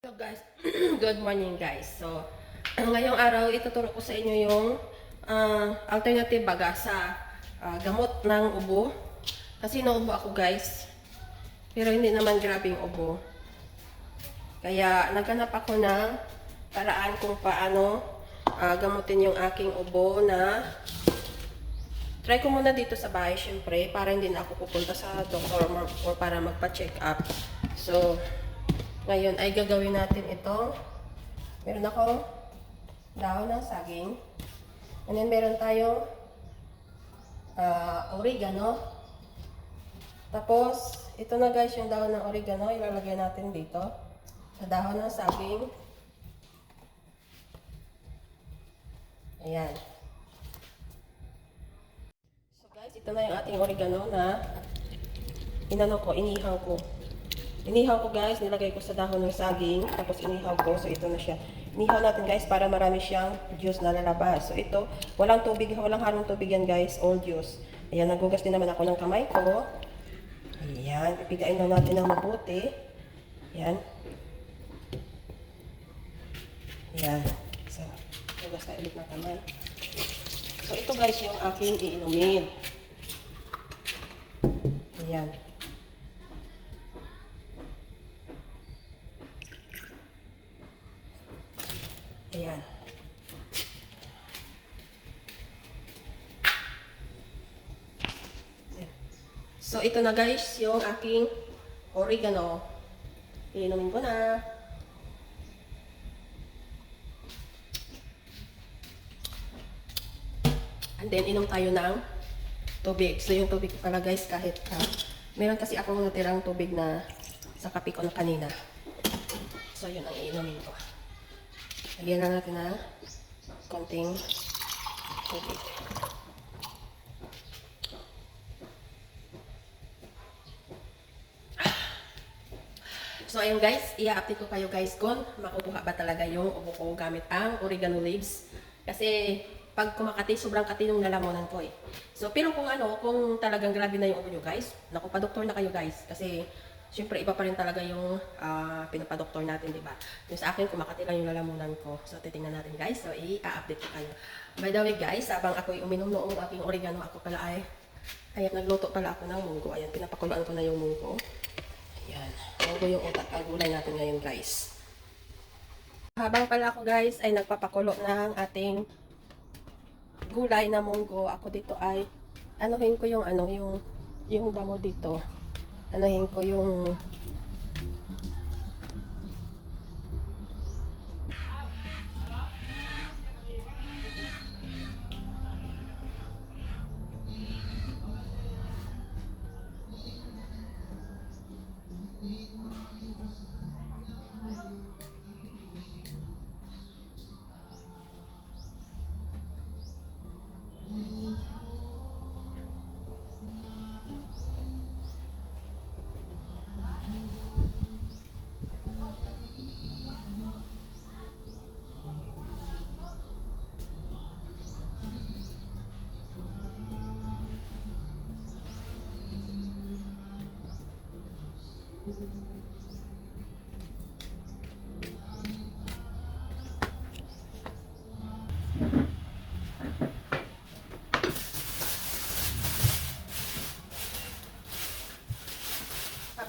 Hello guys, good morning guys. So, ngayong araw ituturo ko sa inyo yung alternative baga sa gamot ng ubo. Kasi naubo ako guys, pero hindi naman grabe yung ubo. Kaya naghanap ako ng paraan kung paano gamutin yung aking ubo na try ko muna dito sa bahay syempre para hindi na ako pupunta sa doktor or para magpa-check up. So, ngayon ay gagawin natin ito. Meron akong dahon ng saging. And then meron tayong oregano. Tapos, ito na guys yung dahon ng oregano. Ilalagay natin dito sa dahon ng saging. Ayan. So guys, ito na yung ating oregano na inihaw ko. Inihaw ko guys, nilagay ko sa dahon ng saging, tapos inihaw ko, so ito na siya. Inihaw natin guys para marami siyang juice na lalabas. So ito, walang tubig, walang halong tubig yan guys, all juice. Ayan, nagugas din naman ako ng kamay ko. Ayan, ipigain na natin ng mabuti. Ayan. Ayan. So, nagugas tayo ulit ng kamay. So ito guys yung aking iinumin. Ayan. Ayan. So, ito na guys, yung aking oregano. Iinumin ko na. And then, inom tayo ng tubig. So, yung tubig pala guys, kahit meron kasi akong natirang tubig na sa kape ko na kanina. So, yun ang iinumin ko. Lagyan na natin ng konting tubig. So, ayun guys, i-update ko kayo guys kung makukuha ba talaga yung ubo ko gamit ang oregano leaves. Kasi, pag kumakati, sobrang kati yung lalamunan ko eh. So, pero kung talagang grabe na yung ubo nyo guys, naku, pa-doktor na kayo guys. Kasi, syempre, iba pa rin talaga yung pinapadoktor natin, di ba? Yung sa akin, kumakati lang yung lalamunan ko. So, titingnan natin guys. So, i-update ko kayo. By the way guys, habang ako'y uminom noong aking oregano, ako pala ay nagluto pala ako ng munggo. Ayan, pinapakuluan ko na yung munggo. Ayan, munggo yung utak ang gulay natin ngayon guys. Habang pala ako guys ay nagpapakulo ng ating gulay na munggo, ako dito ay anuhin ko yung yung damo dito. Anuhin ko yung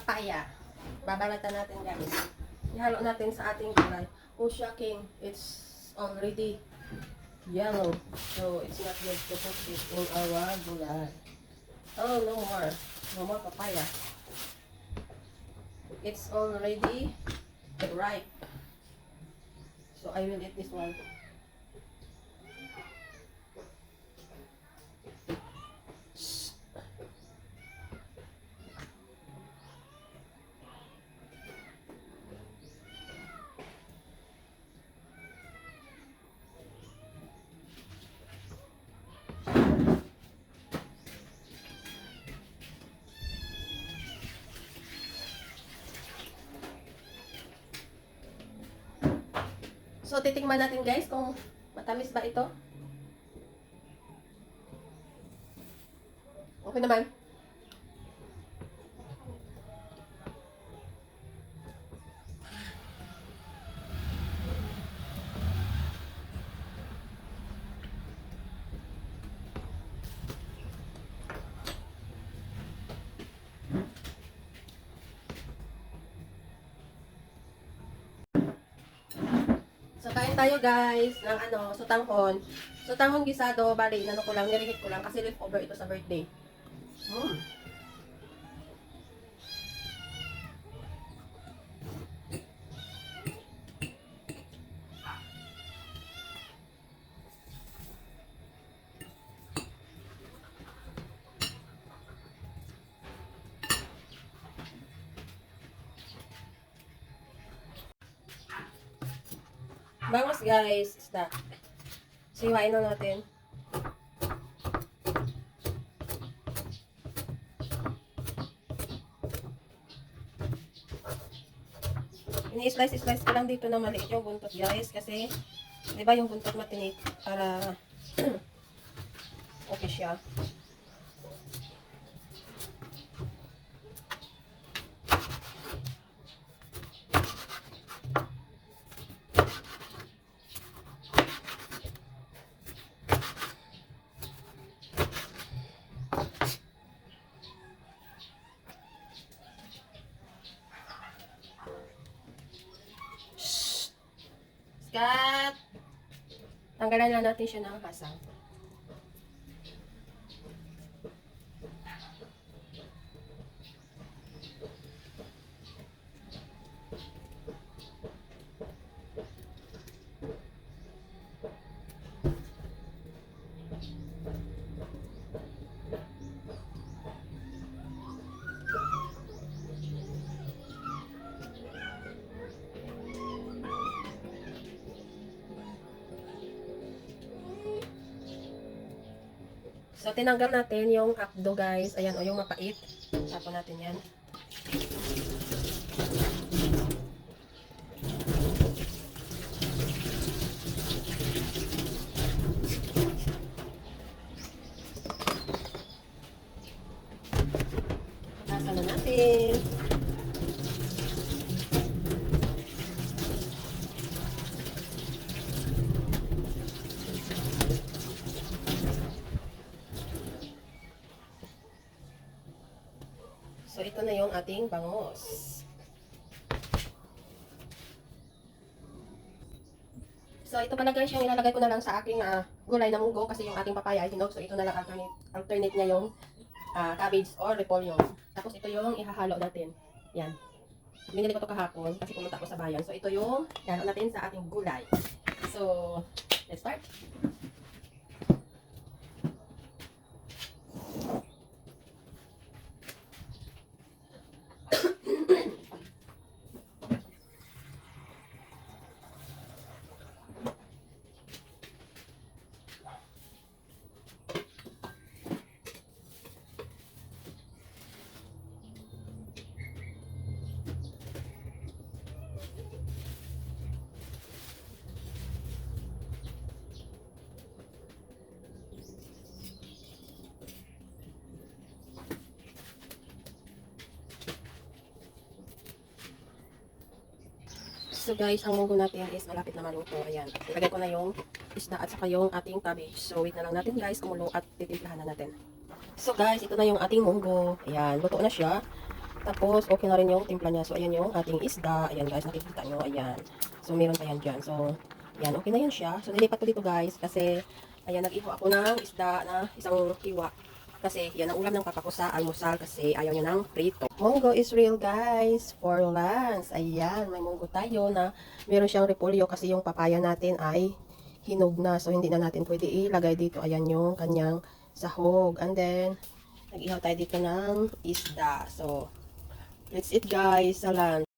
papaya. Babalatan natin guys. Ihalo natin sa ating gulay. Oh shocking, it's already yellow. So it's not good to put it in our gulay. Oh, no more. No more papaya. It's already ripe. So I will eat this one. So, titingnan natin guys kung matamis ba ito. Okay naman. So, kain tayo guys ng sotanghon. Sotanghon gisado, bali, ko lang, nirihit ko lang kasi leftover ito sa birthday. Mm. Bangos guys, isda. Siwain na natin. Ini-slice ko lang dito na maliit yung buntot guys kasi di ba yung buntot matinik para okay siya. Cut! Tanggalan lang natin siya ng hasang. So, tinanggal natin yung akdo, guys. Ayan, o yung mapait. Tapon natin yan. Patasan na natin. So, ito na yung ating bangos. So, ito pala guys, yung ilalagay ko na lang sa aking gulay na munggo kasi yung ating papaya ay hinog. So, ito na lang alternate niya yung cabbage or repolyo. Tapos, ito yung ihahalo natin. Yan. Binili ko ito kahapon kasi pumunta ko sa bayan. So, ito yung ihahalo natin sa ating gulay. So, let's start. So guys, ang munggo natin is malapit na maluto. Ayan. Ilagay ko na yung isda at saka yung ating cabbage. So wait na lang natin guys, kumulo at titimplahan na natin. So guys, ito na yung ating munggo. Ayan, luto na siya. Tapos okay na rin yung timpla niya. So ayan yung ating isda. Ayan guys, nakikita nyo. Ayan. So meron pa yan dyan. So ayan, okay na yan siya. So nilipat ko dito guys kasi ayan, nag-iho ako ng isda na isang hiwa. Kasi yan ang ulam ng papa ko sa almusal kasi ayaw niya ng prito. Munggo is real guys for lunch. Ayan, may munggo tayo na meron siyang repolyo kasi yung papaya natin ay hinog na. So hindi na natin pwede ilagay dito. Ayan yung kanyang sahog. And then, nag-ihaw tayo dito ng isda. So, let's eat guys sa lunch.